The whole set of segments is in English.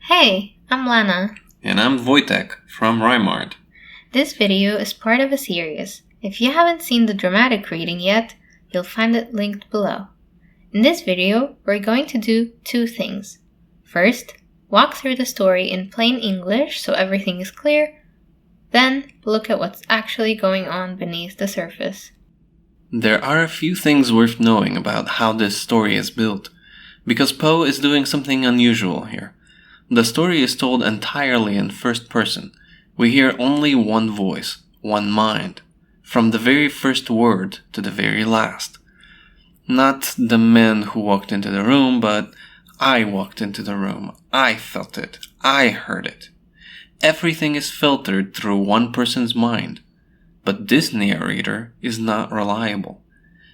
Hey, I'm Lana. And I'm Wojtek from Rymart. This video is part of a series. If you haven't seen the dramatic reading yet, you'll find it linked below. In this video, we're going to do two things. First, walk through the story in plain English so everything is clear. Then, look at what's actually going on beneath the surface. There are a few things worth knowing about how this story is built, because Poe is doing something unusual here. The story is told entirely in first person. We hear only one voice, one mind, from the very first word to the very last. Not the man who walked into the room, but I walked into the room. I felt it. I heard it. Everything is filtered through one person's mind. But this narrator is not reliable.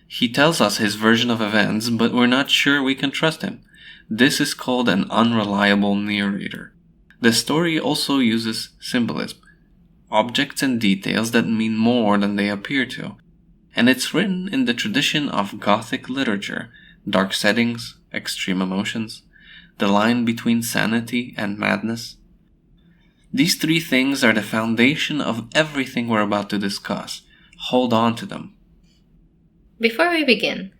He tells us his version of events, but we're not sure we can trust him. This is called an unreliable narrator. The story also uses symbolism, objects and details that mean more than they appear to, and it's written in the tradition of Gothic literature, dark settings, extreme emotions, the line between sanity and madness. These three things are the foundation of everything we're about to discuss. Hold on to them. Before we begin,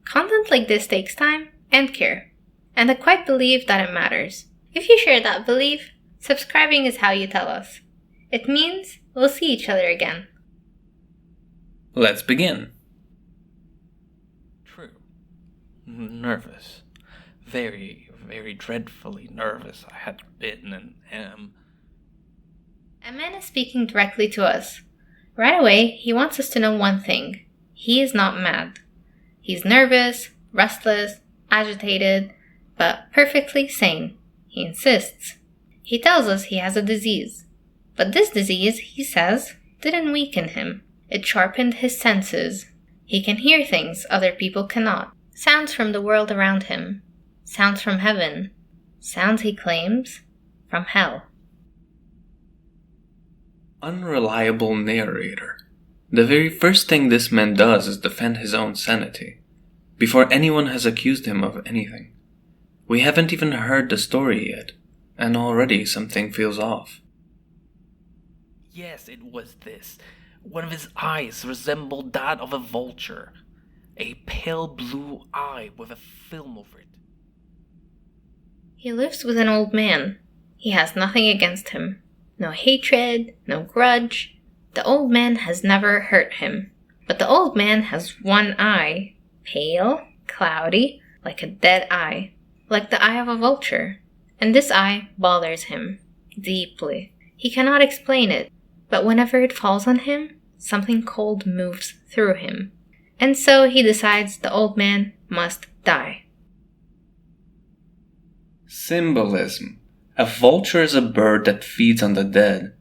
content like this takes time and care. And I quite believe that it matters. If you share that belief, subscribing is how you tell us. It means we'll see each other again. Let's begin. True. Nervous. Very, very dreadfully nervous I had been and am. A man is speaking directly to us. Right away, he wants us to know one thing. He is not mad. He's nervous, restless, agitated, but perfectly sane. He insists. He tells us he has a disease. But this disease, he says, didn't weaken him. It sharpened his senses. He can hear things other people cannot. Sounds from the world around him. Sounds from heaven. Sounds, he claims, from hell. Unreliable narrator. The very first thing this man does is defend his own sanity, before anyone has accused him of anything. We haven't even heard the story yet, and already something feels off. Yes, it was this. One of his eyes resembled that of a vulture. A pale blue eye with a film over it. He lives with an old man. He has nothing against him. No hatred, no grudge. The old man has never hurt him. But the old man has one eye, pale, cloudy, like a dead eye, like the eye of a vulture. And this eye bothers him, deeply. He cannot explain it, but whenever it falls on him, something cold moves through him. And so he decides the old man must die. Symbolism. A vulture is a bird that feeds on the dead.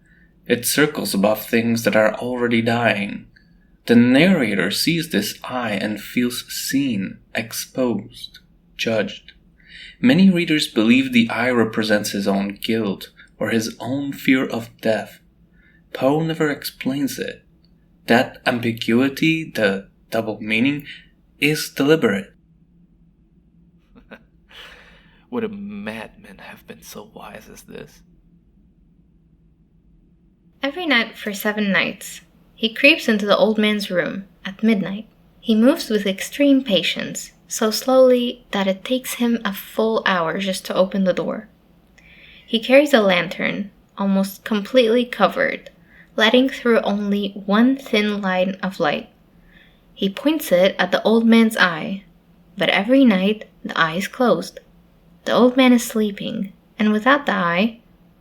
It circles above things that are already dying. The narrator sees this eye and feels seen, exposed, judged. Many readers believe the eye represents his own guilt or his own fear of death. Poe never explains it. That ambiguity, the double meaning, is deliberate. Would a madman have been so wise as this? Every night for 7 nights, he creeps into the old man's room at midnight. He moves with extreme patience, so slowly that it takes him a full hour just to open the door. He carries a lantern, almost completely covered, letting through only one thin line of light. He points it at the old man's eye, but every night the eye is closed. The old man is sleeping, and without the eye,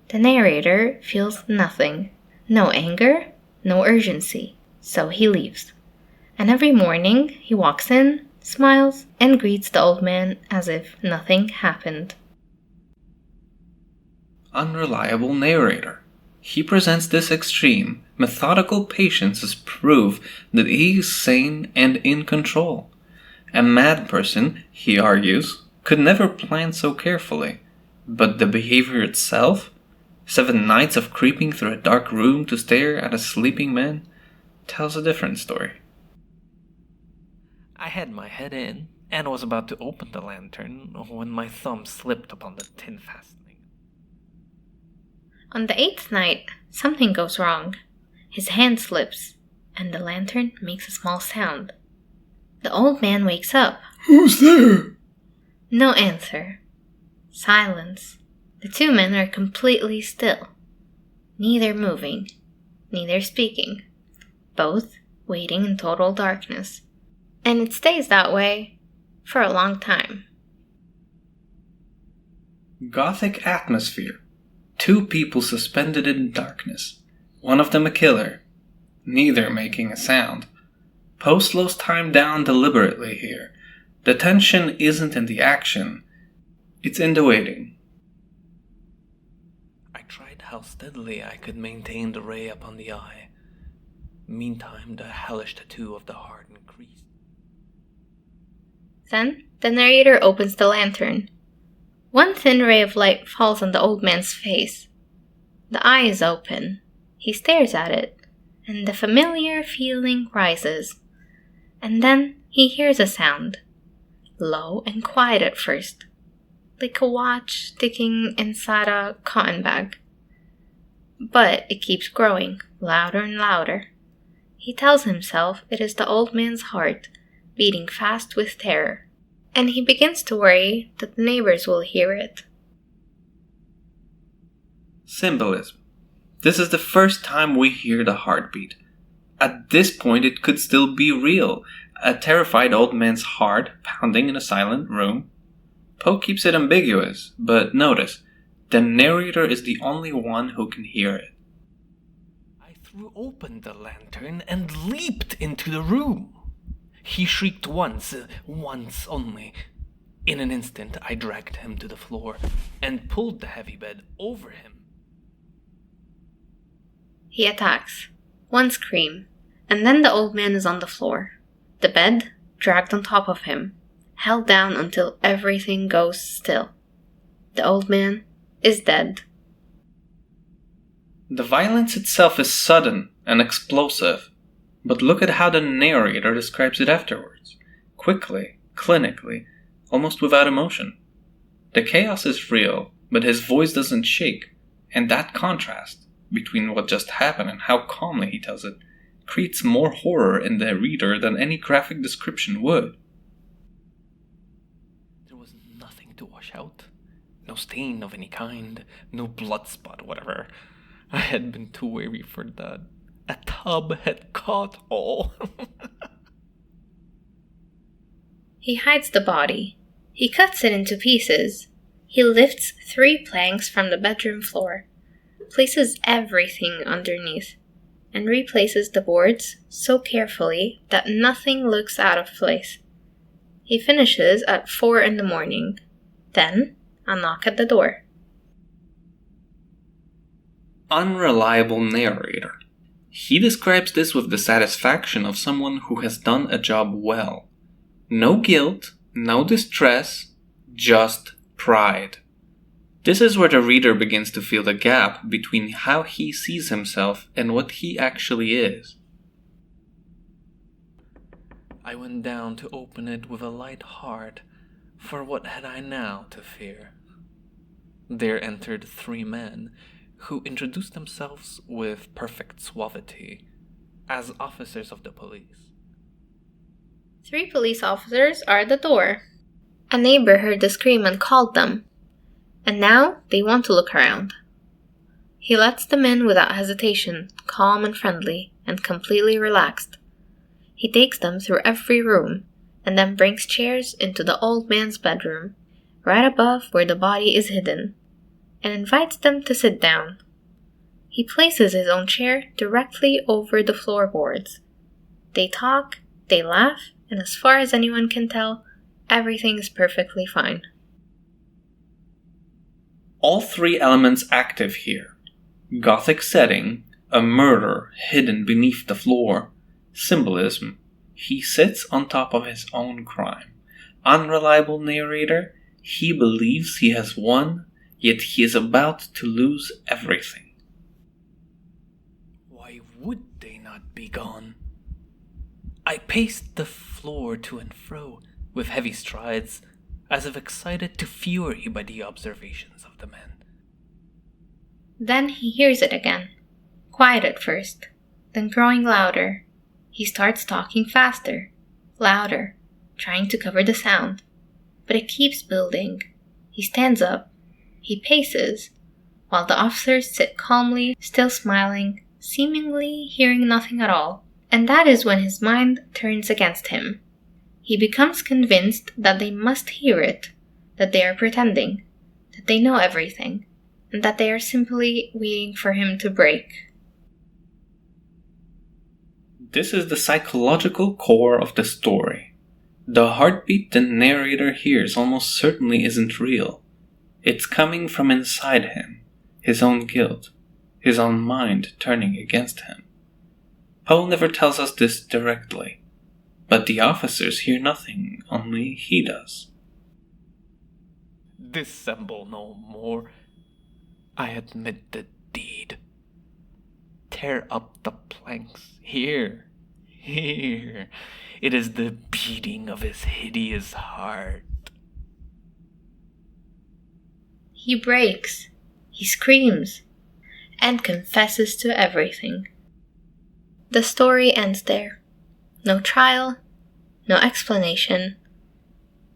the narrator feels nothing. No anger, no urgency, so he leaves. And every morning he walks in, smiles, and greets the old man as if nothing happened. Unreliable narrator. He presents this extreme, methodical patience as proof that he is sane and in control. A mad person, he argues, could never plan so carefully. But the behavior itself, 7 nights of creeping through a dark room to stare at a sleeping man, tells a different story. I had my head in and was about to open the lantern when my thumb slipped upon the tin fastening. On the 8th night, something goes wrong. His hand slips, and the lantern makes a small sound. The old man wakes up. Who's there? No answer. Silence. The two men are completely still. Neither moving, neither speaking. Both waiting in total darkness. And it stays that way for a long time. Gothic atmosphere. Two people suspended in darkness. One of them a killer. Neither making a sound. Poe slows time down deliberately here. The tension isn't in the action. It's in the waiting. I tried how steadily I could maintain the ray upon the eye. Meantime, the hellish tattoo of the heart increased. Then the narrator opens the lantern. One thin ray of light falls on the old man's face. The eye is open. He stares at it, and the familiar feeling rises. And then he hears a sound, low and quiet at first, like a watch ticking inside a cotton bag. But it keeps growing, louder and louder. He tells himself it is the old man's heart, beating fast with terror, and he begins to worry that the neighbors will hear it. Symbolism. This is the first time we hear the heartbeat. At this point it could still be real, a terrified old man's heart pounding in a silent room. Poe keeps it ambiguous, but notice, the narrator is the only one who can hear it. I threw open the lantern and leaped into the room. He shrieked once only. In an instant, I dragged him to the floor and pulled the heavy bed over him. He attacks. One scream, and then the old man is on the floor. The bed dragged on top of him, held down until everything goes still. The old man is dead. The violence itself is sudden and explosive, but look at how the narrator describes it afterwards. Quickly, clinically, almost without emotion. The chaos is real, but his voice doesn't shake, and that contrast between what just happened and how calmly he tells it creates more horror in the reader than any graphic description would. There was nothing to wash out. No stain of any kind, no blood spot, whatever. I had been too weary for that. A tub had caught all. He hides the body. He cuts it into pieces. He lifts 3 planks from the bedroom floor, places everything underneath, and replaces the boards so carefully that nothing looks out of place. He finishes at 4 a.m. Then, a knock at the door. Unreliable narrator. He describes this with the satisfaction of someone who has done a job well. No guilt, no distress, just pride. This is where the reader begins to feel the gap between how he sees himself and what he actually is. I went down to open it with a light heart, for what had I now to fear? There entered 3 men, who introduced themselves with perfect suavity as officers of the police. 3 police officers are at the door. A neighbor heard the scream and called them, and now they want to look around. He lets them in without hesitation, calm and friendly, and completely relaxed. He takes them through every room, and then brings chairs into the old man's bedroom, right above where the body is hidden, and invites them to sit down. He places his own chair directly over the floorboards. They talk, they laugh, and as far as anyone can tell, everything is perfectly fine. All 3 elements active here. Gothic setting, a murder hidden beneath the floor. Symbolism, he sits on top of his own crime. Unreliable narrator, he believes he has won, yet he is about to lose everything. Why would they not be gone? I paced the floor to and fro with heavy strides, as if excited to fury by the observations of the men. Then he hears it again. Quiet at first, then growing louder. He starts talking faster, louder, trying to cover the sound. But it keeps building. He stands up. He paces, while the officers sit calmly, still smiling, seemingly hearing nothing at all. And that is when his mind turns against him. He becomes convinced that they must hear it, that they are pretending, that they know everything, and that they are simply waiting for him to break. This is the psychological core of the story. The heartbeat the narrator hears almost certainly isn't real. It's coming from inside him, his own guilt, his own mind turning against him. Poe never tells us this directly, but the officers hear nothing, only he does. Dissemble no more. I admit the deed. Tear up the planks. Here. It is the beating of his hideous heart. He breaks. He screams. And confesses to everything. The story ends there. No trial, no explanation.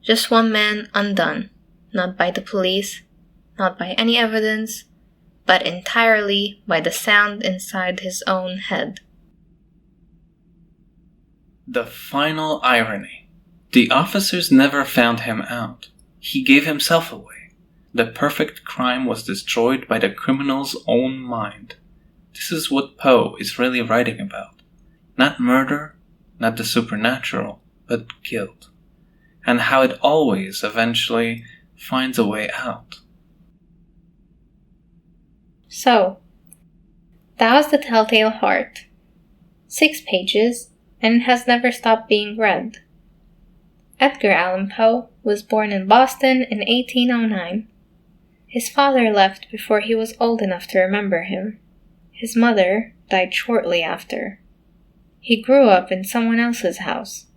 Just one man undone, not by the police, not by any evidence, but entirely by the sound inside his own head. The final irony. The officers never found him out. He gave himself away. The perfect crime was destroyed by the criminal's own mind. This is what Poe is really writing about. Not murder, not the supernatural, but guilt. And how it always, eventually, finds a way out. So, that was The Telltale Heart. 6 pages, and it has never stopped being read. Edgar Allan Poe was born in Boston in 1809. His father left before he was old enough to remember him. His mother died shortly after. He grew up in someone else's house,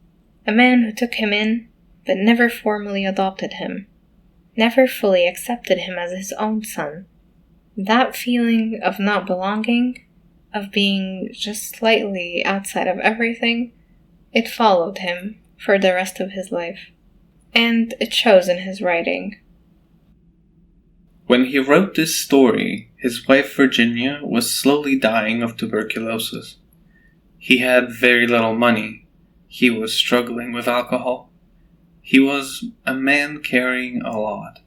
a man who took him in, but never formally adopted him, never fully accepted him as his own son. That feeling of not belonging, of being just slightly outside of everything, it followed him for the rest of his life. And it shows in his writing. When he wrote this story, his wife Virginia was slowly dying of tuberculosis. He had very little money. He was struggling with alcohol. He was a man carrying a lot.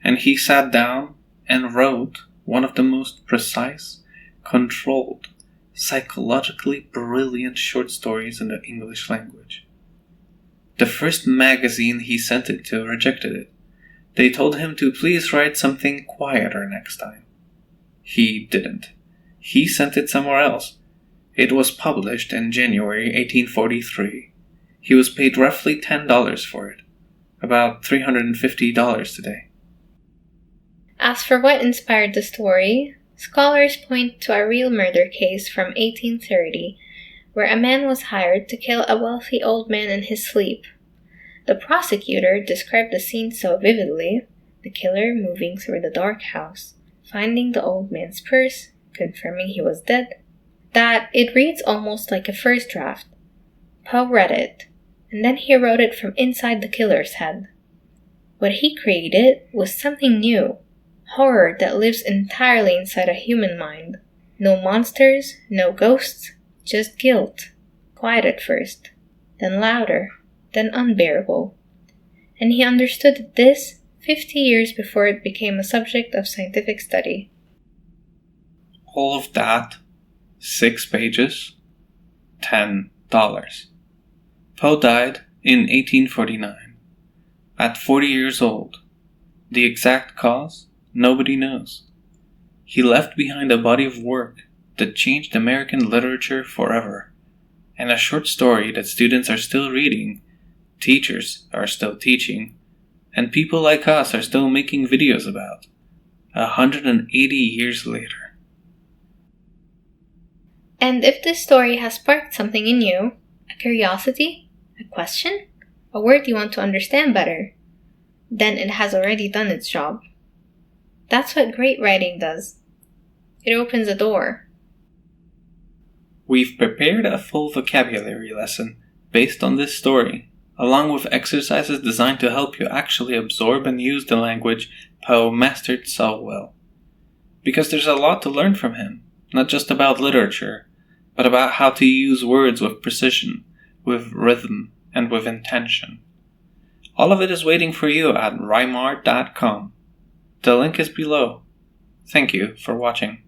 And he sat down and wrote one of the most precise, controlled, psychologically brilliant short stories in the English language. The first magazine he sent it to rejected it. They told him to please write something quieter next time. He didn't. He sent it somewhere else. It was published in January 1843. He was paid roughly $10 for it, about $350 today. As for what inspired the story, scholars point to a real murder case from 1830, where a man was hired to kill a wealthy old man in his sleep. The prosecutor described the scene so vividly, the killer moving through the dark house, finding the old man's purse, confirming he was dead, that it reads almost like a first draft. Poe read it, and then he wrote it from inside the killer's head. What he created was something new, horror that lives entirely inside a human mind. No monsters, no ghosts, just guilt. Quiet at first, then louder, then unbearable. And he understood this 50 years before it became a subject of scientific study. All of that, 6 pages, $10. Poe died in 1849, at 40 years old. The exact cause, nobody knows. He left behind a body of work that changed American literature forever, and a short story that students are still reading, teachers are still teaching, and people like us are still making videos about, 180 years later. And if this story has sparked something in you, a curiosity, a question, a word you want to understand better, then it has already done its job. That's what great writing does. It opens a door. We've prepared a full vocabulary lesson based on this story, along with exercises designed to help you actually absorb and use the language Poe mastered so well. Because there's a lot to learn from him, not just about literature, but about how to use words with precision, with rhythm, and with intention. All of it is waiting for you at rhymart.com. The link is below. Thank you for watching.